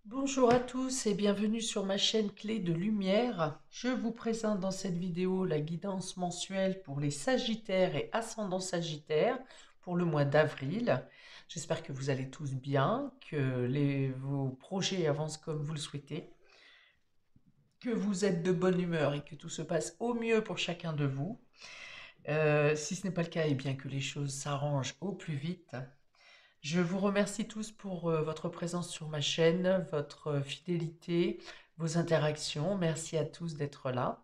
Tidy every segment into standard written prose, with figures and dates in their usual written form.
Bonjour à tous et bienvenue sur ma chaîne Clé de Lumière. Je vous présente dans cette vidéo la guidance mensuelle pour les Sagittaires et ascendants Sagittaires pour le mois d'avril. J'espère que vous allez tous bien, que vos projets avancent comme vous le souhaitez, que vous êtes de bonne humeur et que tout se passe au mieux pour chacun de vous. Si ce n'est pas le cas, eh bien que les choses s'arrangent au plus vite. Je vous remercie tous pour votre présence sur ma chaîne, votre fidélité, vos interactions. Merci à tous d'être là.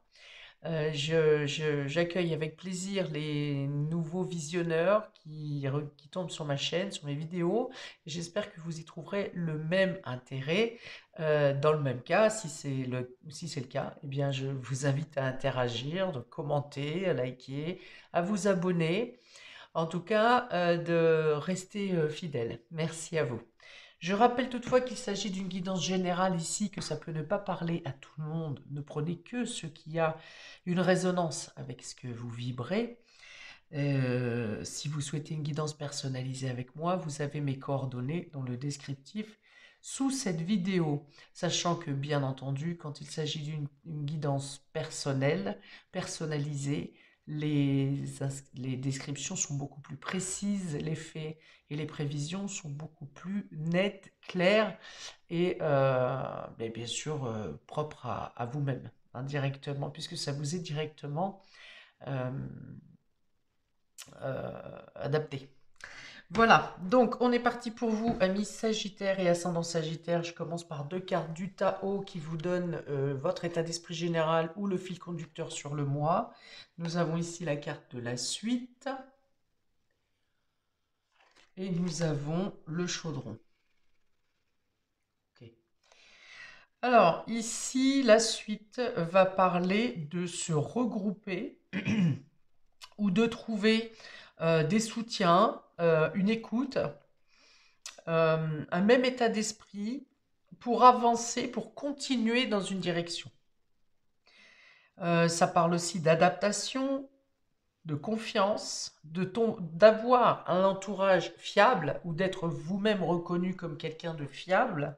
J'accueille avec plaisir les nouveaux visionneurs qui tombent sur ma chaîne, sur mes vidéos. J'espère que vous y trouverez le même intérêt. Dans le même cas, si c'est le cas, eh bien, je vous invite à interagir, de commenter, à liker, à vous abonner. En tout cas, de rester fidèle. Merci à vous. Je rappelle toutefois qu'il s'agit d'une guidance générale ici, que ça peut ne pas parler à tout le monde. Ne prenez que ce qui a une résonance avec ce que vous vibrez. Si vous souhaitez une guidance personnalisée avec moi, vous avez mes coordonnées dans le descriptif sous cette vidéo. Sachant que, bien entendu, quand il s'agit d'une guidance personnelle, personnalisée, les descriptions sont beaucoup plus précises, les faits et les prévisions sont beaucoup plus nettes, claires et mais bien sûr propres à vous-même, hein, directement, puisque ça vous est directement euh, adapté. Voilà, donc on est parti pour vous, amis Sagittaire et ascendant Sagittaire. Je commence par deux cartes du Tao qui vous donnent votre état d'esprit général ou le fil conducteur sur le mois. Nous avons ici la carte de la suite et nous avons le chaudron. Ok. Alors ici, la suite va parler de se regrouper ou de trouver des soutiens, une écoute, un même état d'esprit pour avancer, pour continuer dans une direction. Ça parle aussi d'adaptation, de confiance, d'avoir un entourage fiable ou d'être vous-même reconnu comme quelqu'un de fiable,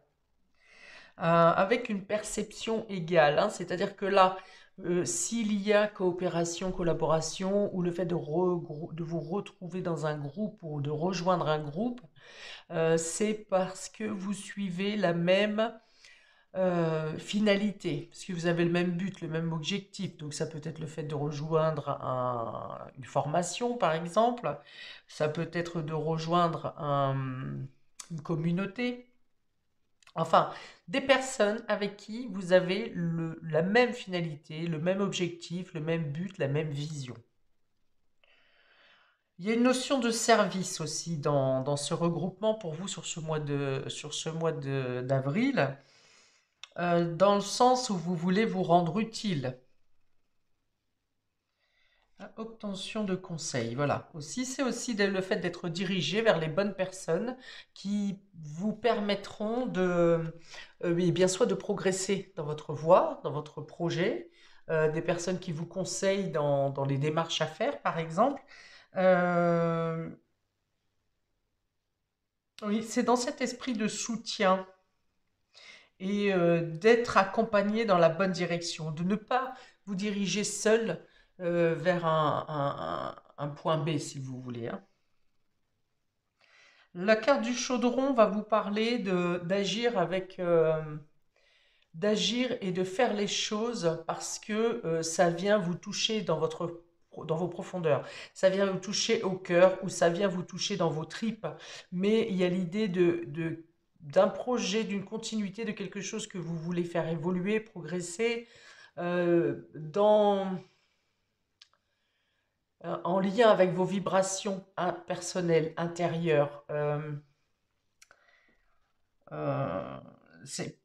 avec une perception égale, hein. C'est-à-dire que là, s'il y a coopération, collaboration, ou le fait de vous retrouver dans un groupe ou de rejoindre un groupe, c'est parce que vous suivez la même finalité, parce que vous avez le même but, le même objectif. Donc ça peut être le fait de rejoindre une formation, par exemple. Ça peut être de rejoindre une communauté. Enfin, des personnes avec qui vous avez la même finalité, le même objectif, le même but, la même vision. Il y a une notion de service aussi dans ce regroupement pour vous sur ce mois d'avril, dans le sens où vous voulez vous rendre utile. Obtention de conseils, voilà. Aussi, c'est aussi le fait d'être dirigé vers les bonnes personnes qui vous permettront bien soit de progresser dans votre voie, dans votre projet, des personnes qui vous conseillent dans les démarches à faire, par exemple. Euh, oui, c'est dans cet esprit de soutien et d'être accompagné dans la bonne direction, de ne pas vous diriger seul vers un point B, si vous voulez, hein. La carte du chaudron va vous parler d'agir d'agir et de faire les choses parce que ça vient vous toucher dans vos profondeurs. Ça vient vous toucher au cœur ou ça vient vous toucher dans vos tripes. Mais il y a l'idée d'un projet, d'une continuité, de quelque chose que vous voulez faire évoluer, progresser, dans, en lien avec vos vibrations personnelles, intérieures. Euh, c'est-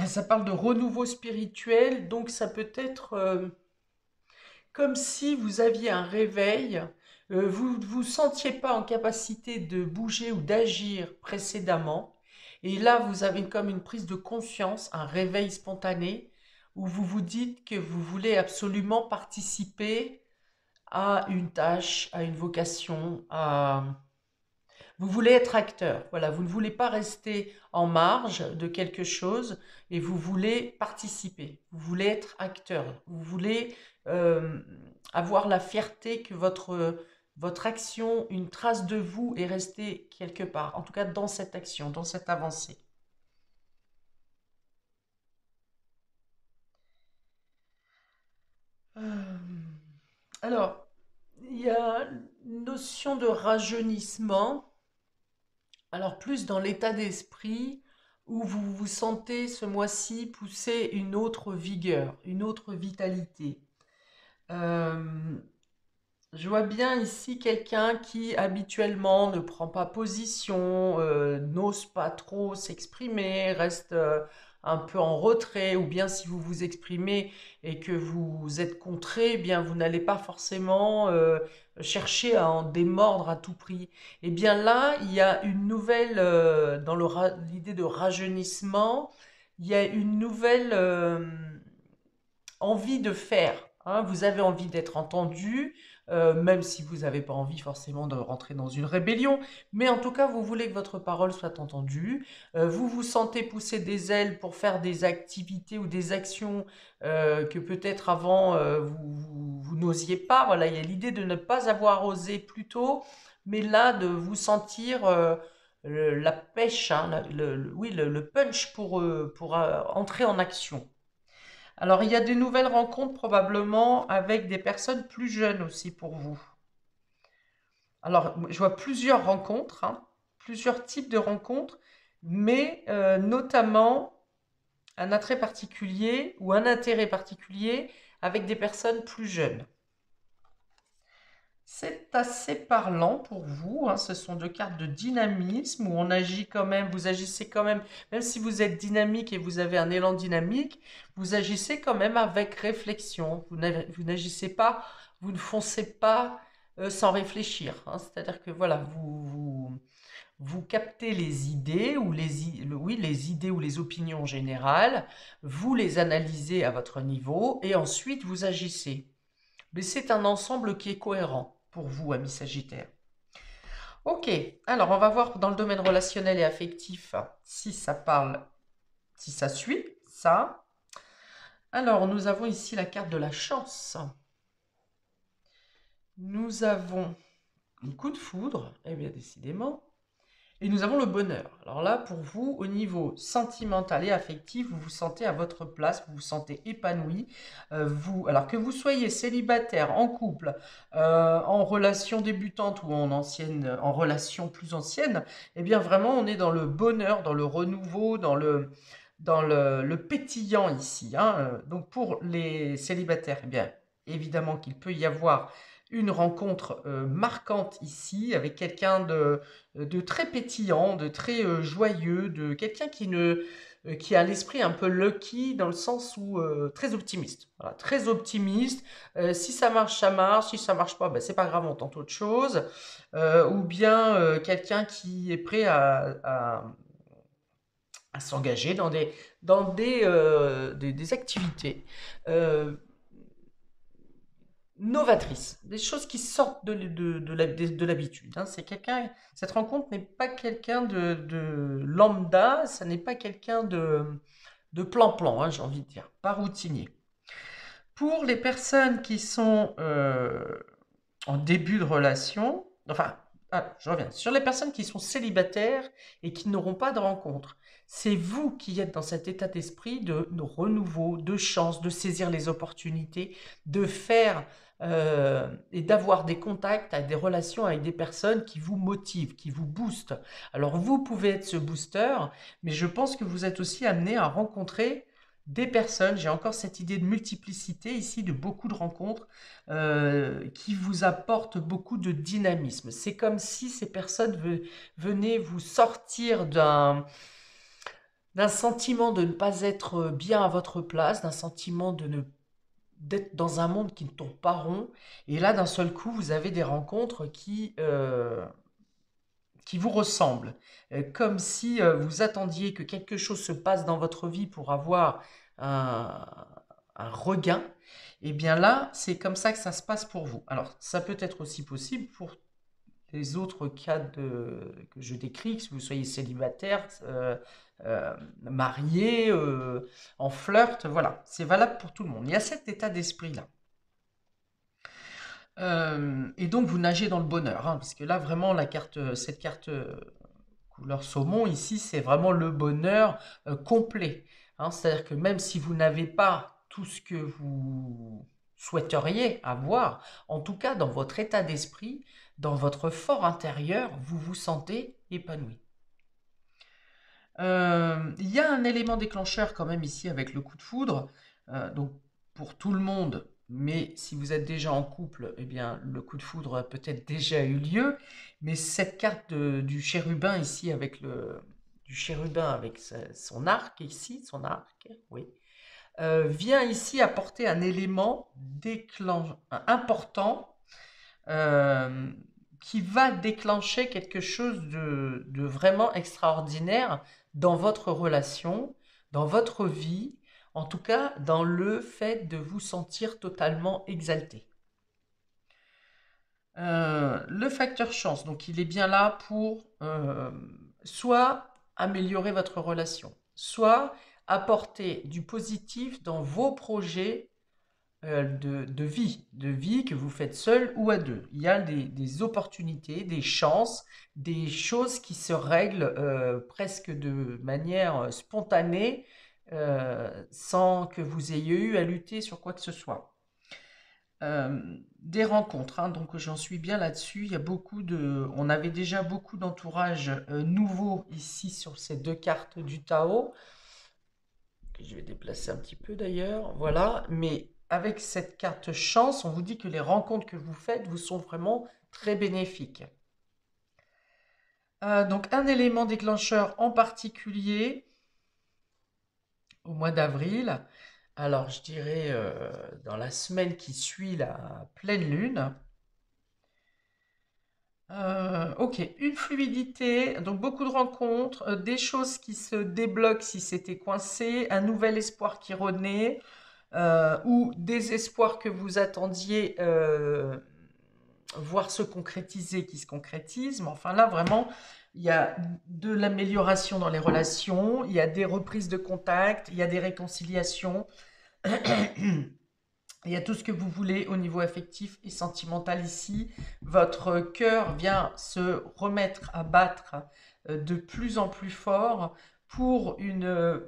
Ça parle de renouveau spirituel, donc ça peut être comme si vous aviez un réveil, vous ne vous sentiez pas en capacité de bouger ou d'agir précédemment, et là vous avez comme une prise de conscience, un réveil spontané, où vous vous dites que vous voulez absolument participer à une tâche, à une vocation, Vous voulez être acteur. Voilà, vous ne voulez pas rester en marge de quelque chose et vous voulez participer. Vous voulez être acteur. Vous voulez euh, avoir la fierté que votre action, une trace de vous est restée quelque part. En tout cas, dans cette action, dans cette avancée. Euh, alors, il y a une notion de rajeunissement. Alors plus dans l'état d'esprit où vous vous sentez ce mois-ci pousser une autre vigueur, une autre vitalité. Euh, je vois bien ici quelqu'un qui habituellement ne prend pas position, n'ose pas trop s'exprimer, reste un peu en retrait, ou bien si vous vous exprimez et que vous êtes contré, eh bien vous n'allez pas forcément chercher à en démordre à tout prix. Et bien là, il y a une nouvelle, dans l'idée de rajeunissement, il y a une nouvelle envie de faire, hein. Vous avez envie d'être entendu, même si vous n'avez pas envie forcément de rentrer dans une rébellion, mais en tout cas, vous voulez que votre parole soit entendue. Vous vous sentez pousser des ailes pour faire des activités ou des actions que peut-être avant vous n'osiez pas. Voilà, il y a l'idée de ne pas avoir osé plus tôt, mais là de vous sentir la pêche, hein, oui, le punch pour entrer en action. Alors, il y a des nouvelles rencontres probablement avec des personnes plus jeunes aussi pour vous. Alors, je vois plusieurs rencontres, hein, plusieurs types de rencontres, mais notamment un attrait particulier ou un intérêt particulier avec des personnes plus jeunes. C'est assez parlant pour vous, hein. Ce sont deux cartes de dynamisme où on agit quand même, vous agissez quand même, même si vous êtes dynamique et vous avez un élan dynamique, vous agissez quand même avec réflexion. Vous n'agissez pas, vous ne foncez pas sans réfléchir, hein. C'est-à-dire que voilà, vous captez les idées ou oui, les idées ou les opinions générales, vous les analysez à votre niveau et ensuite vous agissez. Mais c'est un ensemble qui est cohérent pour vous, amis Sagittaire. Ok, alors on va voir dans le domaine relationnel et affectif si ça parle, si ça suit ça. Alors nous avons ici la carte de la chance. Nous avons le coup de foudre, eh bien décidément. Et nous avons le bonheur. Alors là, pour vous, au niveau sentimental et affectif, vous vous sentez à votre place, vous vous sentez épanoui. Alors que vous soyez célibataire, en couple, en relation débutante ou en relation plus ancienne, eh bien vraiment, on est dans le bonheur, dans le renouveau, dans le pétillant ici, hein. Donc pour les célibataires, eh bien évidemment qu'il peut y avoir une rencontre marquante ici avec quelqu'un de très pétillant, de très joyeux, de quelqu'un qui a l'esprit un peu lucky dans le sens où très optimiste. Voilà, très optimiste. Si ça marche, ça marche. Si ça marche pas, ben, c'est pas grave, on tente autre chose. Ou bien quelqu'un qui est prêt à s'engager dans des activités novatrices, des choses qui sortent de l'habitude, hein. Cette rencontre n'est pas quelqu'un de lambda, ça n'est pas quelqu'un de plan-plan, hein, j'ai envie de dire, pas routinier. Pour les personnes qui sont en début de relation, enfin, je reviens, sur les personnes qui sont célibataires et qui n'auront pas de rencontre, c'est vous qui êtes dans cet état d'esprit de renouveau, de chance, de saisir les opportunités, de faire et d'avoir des contacts, des relations avec des personnes qui vous motivent, qui vous boostent. Alors vous pouvez être ce booster, mais je pense que vous êtes aussi amené à rencontrer des personnes. J'ai encore cette idée de multiplicité ici, de beaucoup de rencontres qui vous apportent beaucoup de dynamisme. C'est comme si ces personnes venaient vous sortir d'un sentiment de ne pas être bien à votre place, d'un sentiment d'être dans un monde qui ne tourne pas rond. Et là, d'un seul coup, vous avez des rencontres qui vous ressemblent. Comme si vous attendiez que quelque chose se passe dans votre vie pour avoir un, un regain. Et bien là, c'est comme ça que ça se passe pour vous. Alors, ça peut être aussi possible pour les autres cas que je décris, que vous soyez célibataire, marié, en flirt, voilà, c'est valable pour tout le monde. Il y a cet état d'esprit-là. Et donc vous nagez dans le bonheur, hein, parce que là vraiment cette carte couleur saumon ici, c'est vraiment le bonheur complet, hein. C'est-à-dire que même si vous n'avez pas tout ce que vous souhaiteriez avoir, en tout cas dans votre état d'esprit, dans votre fort intérieur, vous vous sentez épanoui. Il y a un élément déclencheur quand même ici avec le coup de foudre. Donc pour tout le monde, mais si vous êtes déjà en couple, eh bien le coup de foudre a peut-être déjà eu lieu. Mais cette carte du chérubin ici avec du chérubin avec son arc ici, son arc, oui, vient ici apporter un élément important, euh, qui va déclencher quelque chose de vraiment extraordinaire dans votre relation, dans votre vie, en tout cas dans le fait de vous sentir totalement exalté. Le facteur chance, donc il est bien là pour soit améliorer votre relation, soit apporter du positif dans vos projets de vie que vous faites seul ou à deux. Il y a des opportunités, des chances, des choses qui se règlent presque de manière spontanée, sans que vous ayez eu à lutter sur quoi que ce soit. Des rencontres, hein, donc j'en suis bien là-dessus. Il y a on avait déjà beaucoup d'entourages nouveaux ici sur ces deux cartes du Tao. Je vais déplacer un petit peu d'ailleurs, voilà. Mais avec cette carte chance, on vous dit que les rencontres que vous faites vous sont vraiment très bénéfiques. Donc un élément déclencheur en particulier au mois d'avril. Alors je dirais dans la semaine qui suit la pleine lune. Ok, une fluidité, donc beaucoup de rencontres, des choses qui se débloquent si c'était coincé, un nouvel espoir qui renaît, ou des espoirs que vous attendiez voir se concrétiser qui se concrétisent. Mais enfin là, vraiment, il y a de l'amélioration dans les relations, il y a des reprises de contact, il y a des réconciliations. Il y a tout ce que vous voulez au niveau affectif et sentimental ici. Votre cœur vient se remettre à battre de plus en plus fort pour une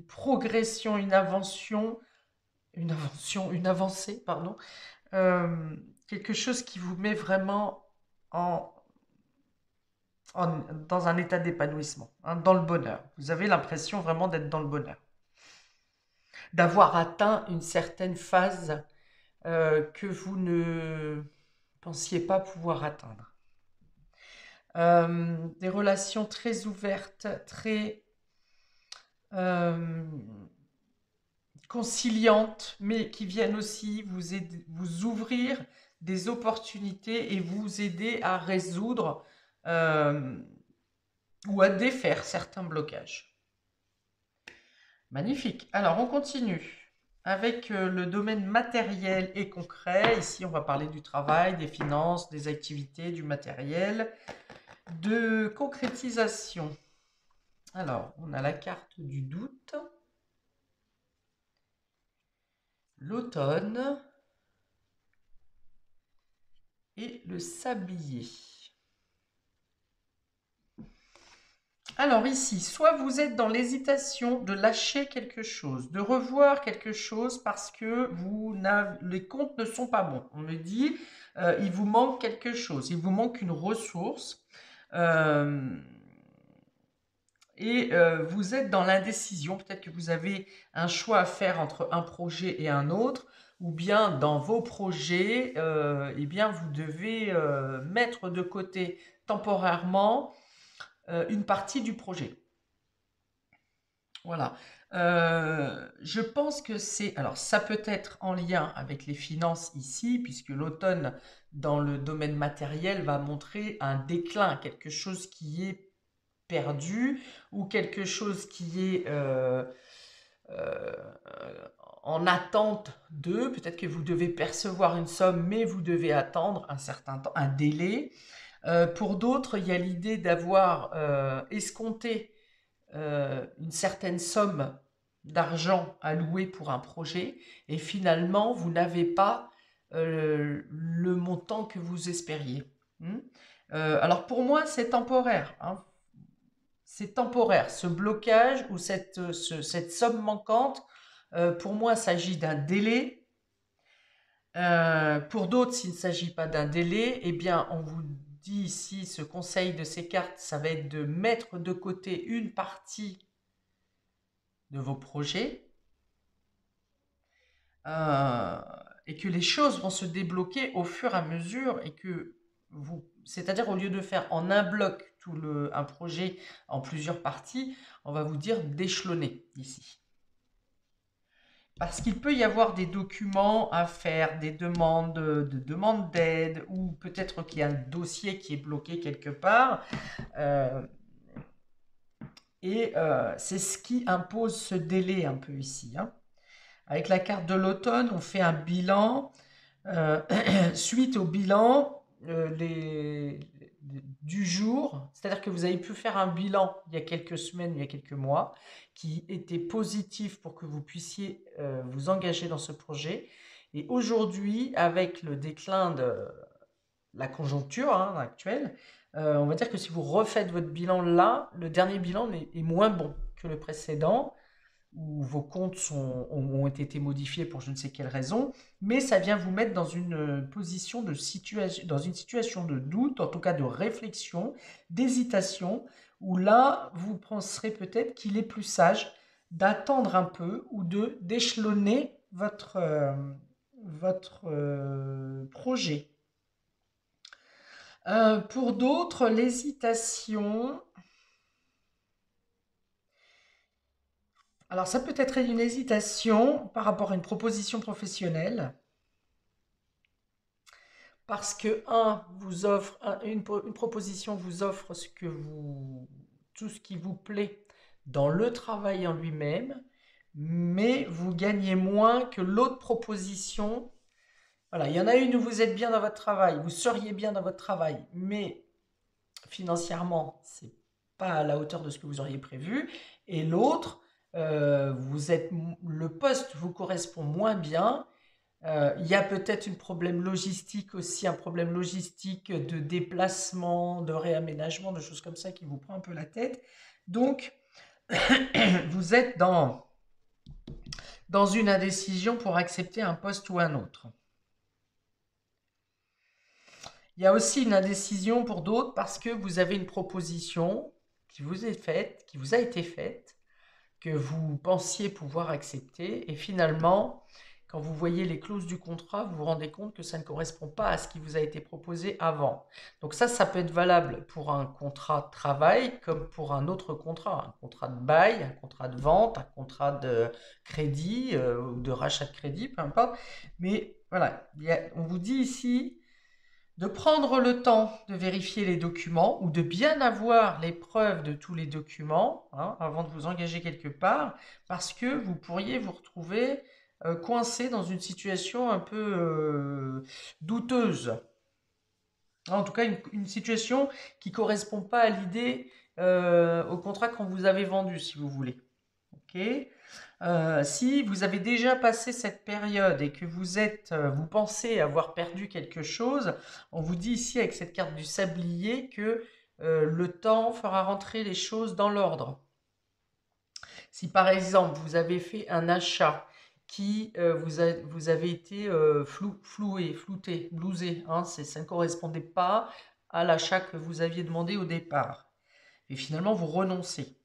progression, une avancée, pardon, quelque chose qui vous met vraiment en, dans un état d'épanouissement, hein, dans le bonheur. Vous avez l'impression vraiment d'être dans le bonheur, d'avoir atteint une certaine phase que vous ne pensiez pas pouvoir atteindre. Des relations très ouvertes, très conciliantes, mais qui viennent aussi vous ouvrir des opportunités et vous aider à résoudre ou à défaire certains blocages. Magnifique. Alors, on continue avec le domaine matériel et concret. Ici, on va parler du travail, des finances, des activités, du matériel, de concrétisation. Alors, on a la carte du doute, l'automne et le sablier. Alors ici, soit vous êtes dans l'hésitation de lâcher quelque chose, de revoir quelque chose parce que les comptes ne sont pas bons. On me dit, il vous manque quelque chose, il vous manque une ressource. Et vous êtes dans l'indécision. Peut-être que vous avez un choix à faire entre un projet et un autre, ou bien dans vos projets, eh bien vous devez mettre de côté temporairement une partie du projet. Voilà. Je pense que alors ça peut être en lien avec les finances ici, puisque l'automne dans le domaine matériel va montrer un déclin, quelque chose qui est perdu ou quelque chose qui est euh, en attente de, peut-être que vous devez percevoir une somme, mais vous devez attendre un certain temps, un délai. Pour d'autres, il y a l'idée d'avoir escompté une certaine somme d'argent allouée pour un projet et finalement, vous n'avez pas le montant que vous espériez. Hmm. Alors pour moi, c'est temporaire, hein. C'est temporaire. Ce blocage ou cette somme manquante, pour moi, il s'agit d'un délai. Pour d'autres, s'il ne s'agit pas d'un délai, eh bien, on vous dit ici, ce conseil de ces cartes, ça va être de mettre de côté une partie de vos projets euh, et que les choses vont se débloquer au fur et à mesure et que vous, c'est-à-dire au lieu de faire en un bloc un projet en plusieurs parties, on va vous dire d'échelonner ici. Parce qu'il peut y avoir des documents à faire, des demandes d'aide, ou peut-être qu'il y a un dossier qui est bloqué quelque part. Euh, c'est ce qui impose ce délai un peu ici, hein. Avec la carte de l'automne, on fait un bilan. Euh, Suite au bilan du jour, c'est-à-dire que vous avez pu faire un bilan il y a quelques semaines, il y a quelques mois, qui était positif pour que vous puissiez vous engager dans ce projet. Et aujourd'hui, avec le déclin de la conjoncture hein, actuelle, on va dire que si vous refaites votre bilan là, le dernier bilan est moins bon que le précédent où vos comptes ont été modifiés pour je ne sais quelle raison, mais ça vient vous mettre dans une position de situation, dans une situation de doute, en tout cas de réflexion, d'hésitation, où là, vous penserez peut-être qu'il est plus sage d'attendre un peu ou d'échelonner votre projet. Pour d'autres, l'hésitation, alors ça peut être une hésitation par rapport à une proposition professionnelle, parce que une proposition vous offre tout ce qui vous plaît dans le travail en lui-même, mais vous gagnez moins que l'autre proposition. Voilà, il y en a une où vous êtes bien dans votre travail, vous seriez bien dans votre travail, mais financièrement, c'est pas à la hauteur de ce que vous auriez prévu. Et l'autre, le poste vous correspond moins bien. Il y a peut-être un problème logistique aussi, un problème logistique de déplacement, de réaménagement, de choses comme ça qui vous prend un peu la tête. Donc, vous êtes dans une indécision pour accepter un poste ou un autre. Il y a aussi une indécision pour d'autres parce que vous avez une proposition qui vous est faite, qui vous a été faite, que vous pensiez pouvoir accepter, et finalement, quand vous voyez les clauses du contrat, vous vous rendez compte que ça ne correspond pas à ce qui vous a été proposé avant. Donc ça peut être valable pour un contrat de travail comme pour un autre contrat, un contrat de bail, un contrat de vente, un contrat de crédit ou de rachat de crédit, peu importe. Mais voilà, on vous dit ici de prendre le temps de vérifier les documents ou de bien avoir les preuves de tous les documents hein, avant de vous engager quelque part, parce que vous pourriez vous retrouver coincé dans une situation un peu douteuse. En tout cas, une situation qui ne correspond pas à l'idée, au contrat qu'on vous avait vendu, si vous voulez. Ok. Si vous avez déjà passé cette période et que vous pensez avoir perdu quelque chose, on vous dit ici avec cette carte du sablier que le temps fera rentrer les choses dans l'ordre. Si par exemple vous avez fait un achat qui vous avez été flouté, blousé, hein, ça ne correspondait pas à l'achat que vous aviez demandé au départ. Et finalement vous renoncez.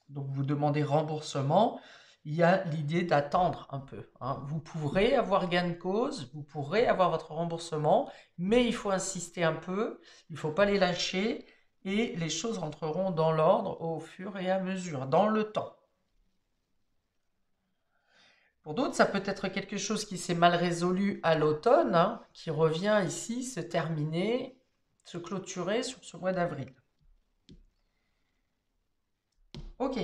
Donc vous demandez remboursement, il y a l'idée d'attendre un peu, hein. Vous pourrez avoir gain de cause, vous pourrez avoir votre remboursement, mais il faut insister un peu, il ne faut pas les lâcher et les choses rentreront dans l'ordre au fur et à mesure, dans le temps. Pour d'autres, ça peut être quelque chose qui s'est mal résolu à l'automne, hein, qui revient ici se terminer, se clôturer sur ce mois d'avril. Ok,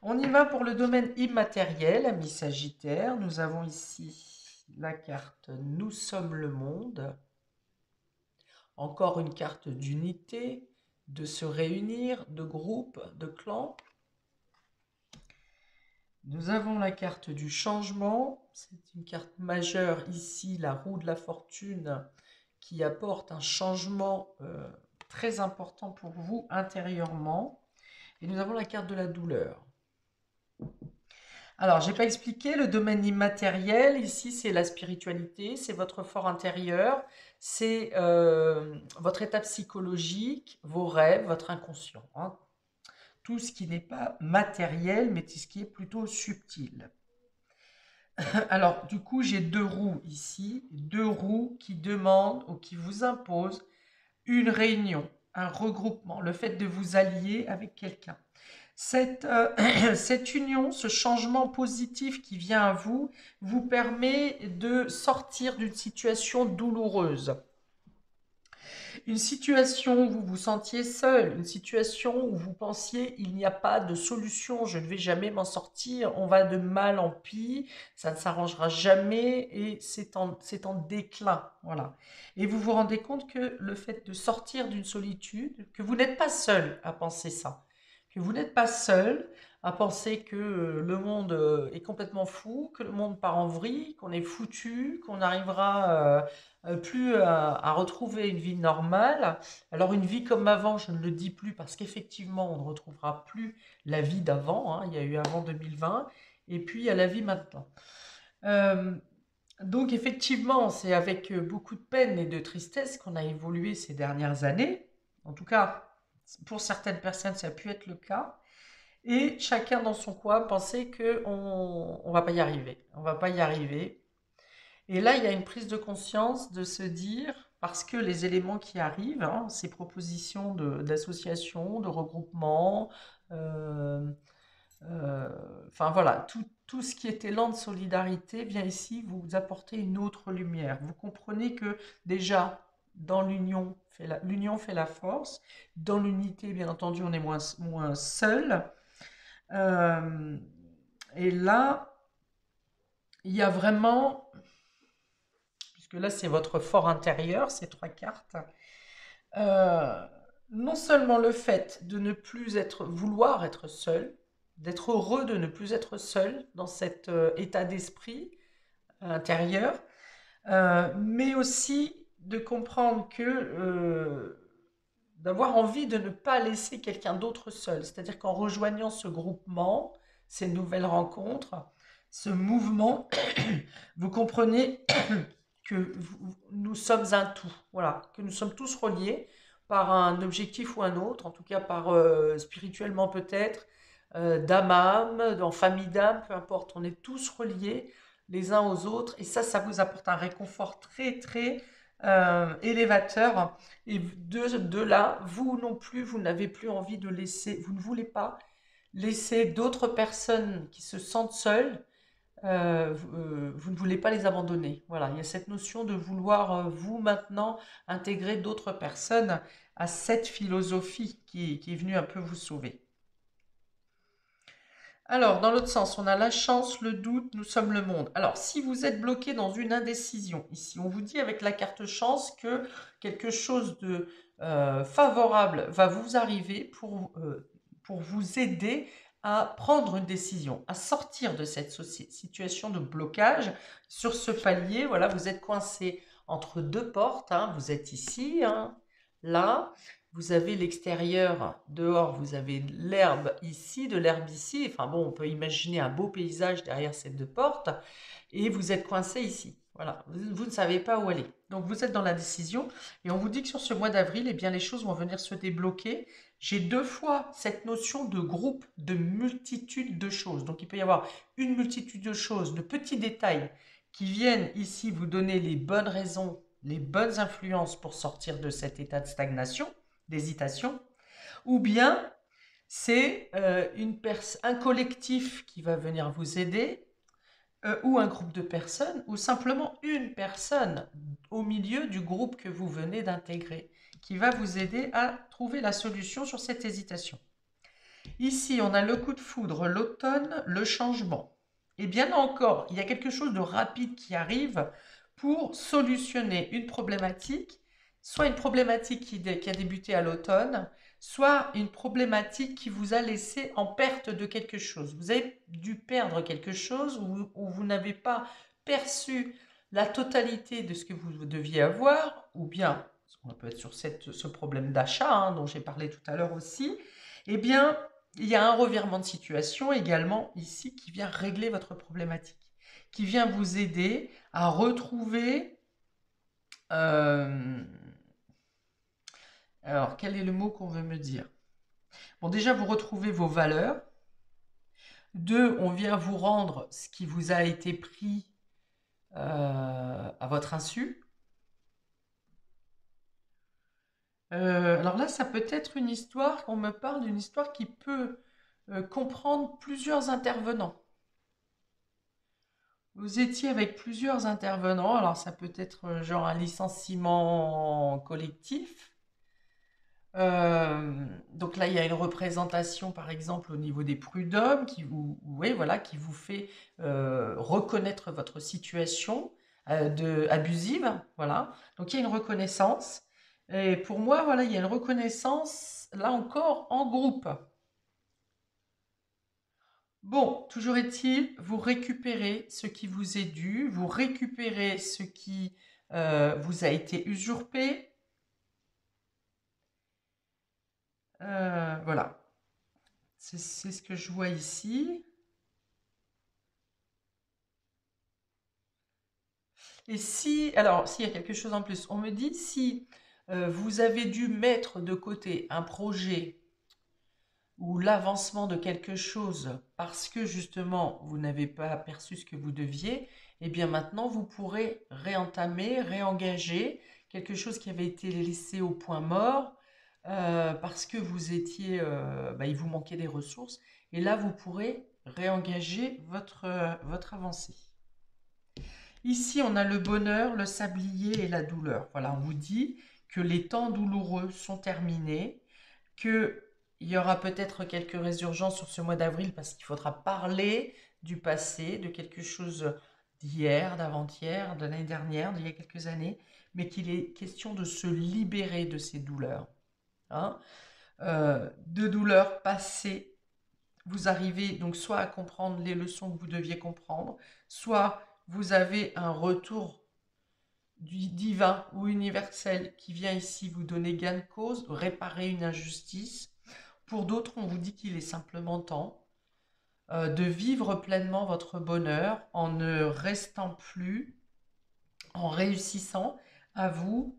on y va pour le domaine immatériel, ami Sagittaire. Nous avons ici la carte Nous sommes le monde. Encore une carte d'unité, de se réunir, de groupe, de clan. Nous avons la carte du changement. C'est une carte majeure ici, la roue de la fortune, qui apporte un changement très important pour vous intérieurement. Et nous avons la carte de la douleur. Alors, je n'ai pas expliqué le domaine immatériel. Ici, c'est la spiritualité, c'est votre fort intérieur, c'est votre état psychologique, vos rêves, votre inconscient, hein. Tout ce qui n'est pas matériel, mais tout ce qui est plutôt subtil. Alors, du coup, j'ai deux roues ici, deux roues qui demandent ou qui vous imposent une réunion, un regroupement, le fait de vous allier avec quelqu'un. Cette union, ce changement positif qui vient à vous, vous permet de sortir d'une situation douloureuse. Une situation où vous vous sentiez seul, une situation où vous pensiez il n'y a pas de solution, je ne vais jamais m'en sortir, on va de mal en pis, ça ne s'arrangera jamais et c'est en déclin. Voilà. Et vous vous rendez compte que le fait de sortir d'une solitude, que vous n'êtes pas seul à penser ça, que vous n'êtes pas seul à penser que le monde est complètement fou, que le monde part en vrille, qu'on est foutu, qu'on n'arrivera plus à retrouver une vie normale. Alors une vie comme avant, je ne le dis plus parce qu'effectivement, on ne retrouvera plus la vie d'avant, hein. Il y a eu avant 2020 et puis il y a la vie maintenant. Euh, donc effectivement, c'est avec beaucoup de peine et de tristesse qu'on a évolué ces dernières années. En tout cas, pour certaines personnes, ça a pu être le cas. Et chacun dans son coin pensait qu'on ne va pas y arriver. On va pas y arriver. Et là, il y a une prise de conscience de se dire, parce que les éléments qui arrivent, hein, ces propositions d'association, de regroupement, euh, euh, enfin voilà, tout ce qui est élan de solidarité vient ici vous apporter une autre lumière. Vous comprenez que déjà, dans l'union fait la force. Dans l'unité, bien entendu, on est moins seul. Euh, et là, il y a vraiment, puisque là c'est votre fort intérieur, ces trois cartes, euh, non seulement le fait de ne plus vouloir être seul, d'être heureux de ne plus être seul dans cet état d'esprit intérieur, mais aussi de comprendre que d'avoir envie de ne pas laisser quelqu'un d'autre seul. C'est-à-dire qu'en rejoignant ce groupement, ces nouvelles rencontres, ce mouvement, vous comprenez que nous sommes un tout, voilà, que nous sommes tous reliés par un objectif ou un autre, en tout cas par spirituellement peut-être, d'âme à âme, en famille d'âme, peu importe, on est tous reliés les uns aux autres et ça vous apporte un réconfort très très élévateur et de là, vous non plus, vous n'avez plus envie de laisser, vous ne voulez pas laisser d'autres personnes qui se sentent seules, vous ne voulez pas les abandonner. Voilà, il y a cette notion de vouloir, vous maintenant, intégrer d'autres personnes à cette philosophie qui est venue un peu vous sauver. Alors, dans l'autre sens, on a la chance, le doute, nous sommes le monde. Alors, si vous êtes bloqué dans une indécision, ici, on vous dit avec la carte chance que quelque chose de favorable va vous arriver pour vous aider à prendre une décision, à sortir de cette situation de blocage. Sur ce palier, voilà, vous êtes coincé entre deux portes, hein. Vous êtes ici, hein, là. Vous avez l'extérieur, dehors, vous avez l'herbe ici, de l'herbe ici. Enfin bon, on peut imaginer un beau paysage derrière ces deux portes. Et vous êtes coincé ici. Voilà, vous ne savez pas où aller. Donc vous êtes dans la décision. Et on vous dit que sur ce mois d'avril, eh bien, les choses vont venir se débloquer. J'ai deux fois cette notion de groupe, de multitude de choses. Donc il peut y avoir une multitude de choses, de petits détails qui viennent ici vous donner les bonnes raisons, les bonnes influences pour sortir de cet état de stagnation, d'hésitation, ou bien c'est un collectif qui va venir vous aider, ou un groupe de personnes, ou simplement une personne au milieu du groupe que vous venez d'intégrer, qui va vous aider à trouver la solution sur cette hésitation. Ici, on a le coup de foudre, l'automne, le changement. Et bien là encore, il y a quelque chose de rapide qui arrive pour solutionner une problématique, soit une problématique qui a débuté à l'automne, soit une problématique qui vous a laissé en perte de quelque chose. Vous avez dû perdre quelque chose ou vous n'avez pas perçu la totalité de ce que vous deviez avoir, ou bien, on peut être sur ce problème d'achat dont j'ai parlé tout à l'heure aussi, eh bien, il y a un revirement de situation également ici qui vient régler votre problématique, qui vient vous aider à retrouver... alors, quel est le mot qu'on veut me dire? Bon, déjà, vous retrouvez vos valeurs. Deux, on vient vous rendre ce qui vous a été pris à votre insu. Alors là, ça peut être une histoire, on me parle d'une histoire qui peut comprendre plusieurs intervenants. Vous étiez avec plusieurs intervenants, alors ça peut être genre un licenciement collectif. Donc là, il y a une représentation, par exemple, au niveau des prud'hommes qui vous, ouais, voilà, qui vous fait reconnaître votre situation abusive. Voilà. Donc il y a une reconnaissance. Et pour moi, voilà, il y a une reconnaissance, là encore, en groupe. Bon, toujours est-il, vous récupérez ce qui vous est dû, vous récupérez ce qui vous a été usurpé. Voilà, c'est ce que je vois ici. Et si, alors, s'il y a quelque chose en plus, on me dit si vous avez dû mettre de côté un projet ou l'avancement de quelque chose parce que justement vous n'avez pas perçu ce que vous deviez, et bien maintenant vous pourrez réentamer, réengager quelque chose qui avait été laissé au point mort parce que vous étiez, il vous manquait des ressources, et là vous pourrez réengager votre avancée. Ici, on a le bonheur, le sablier et la douleur. Voilà, on vous dit que les temps douloureux sont terminés, qu'il y aura peut-être quelques résurgences sur ce mois d'avril parce qu'il faudra parler du passé, de quelque chose d'hier, d'avant-hier, de l'année dernière, d'il y a quelques années, mais qu'il est question de se libérer de ces douleurs. Hein. De douleurs passées, vous arrivez donc soit à comprendre les leçons que vous deviez comprendre, soit vous avez un retour du divin ou universel qui vient ici vous donner gain de cause, réparer une injustice. Pour d'autres, on vous dit qu'il est simplement temps de vivre pleinement votre bonheur en ne restant plus, en réussissant à vous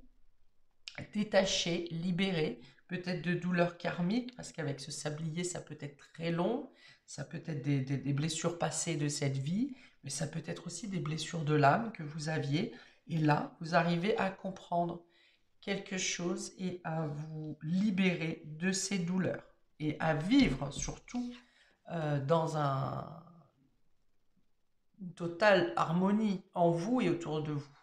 détacher, libérer, peut-être de douleurs karmiques, parce qu'avec ce sablier, ça peut être très long, ça peut être des blessures passées de cette vie, mais ça peut être aussi des blessures de l'âme que vous aviez. Et là, vous arrivez à comprendre quelque chose et à vous libérer de ces douleurs et à vivre surtout dans une totale harmonie en vous et autour de vous.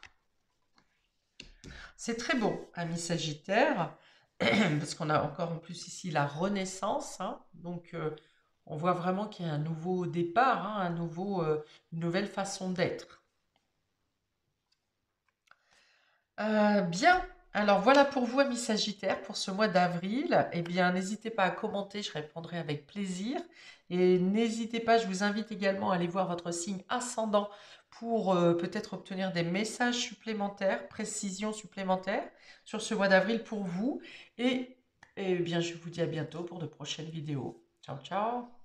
C'est très beau, ami Sagittaire, parce qu'on a encore en plus ici la renaissance, hein, donc on voit vraiment qu'il y a un nouveau départ, hein, une nouvelle façon d'être. Bien, alors voilà pour vous, amis Sagittaires, pour ce mois d'avril. Eh bien, n'hésitez pas à commenter, je répondrai avec plaisir. Et n'hésitez pas, je vous invite également à aller voir votre signe ascendant pour peut-être obtenir des messages supplémentaires, précisions supplémentaires sur ce mois d'avril pour vous. Et bien, je vous dis à bientôt pour de prochaines vidéos. Ciao, ciao!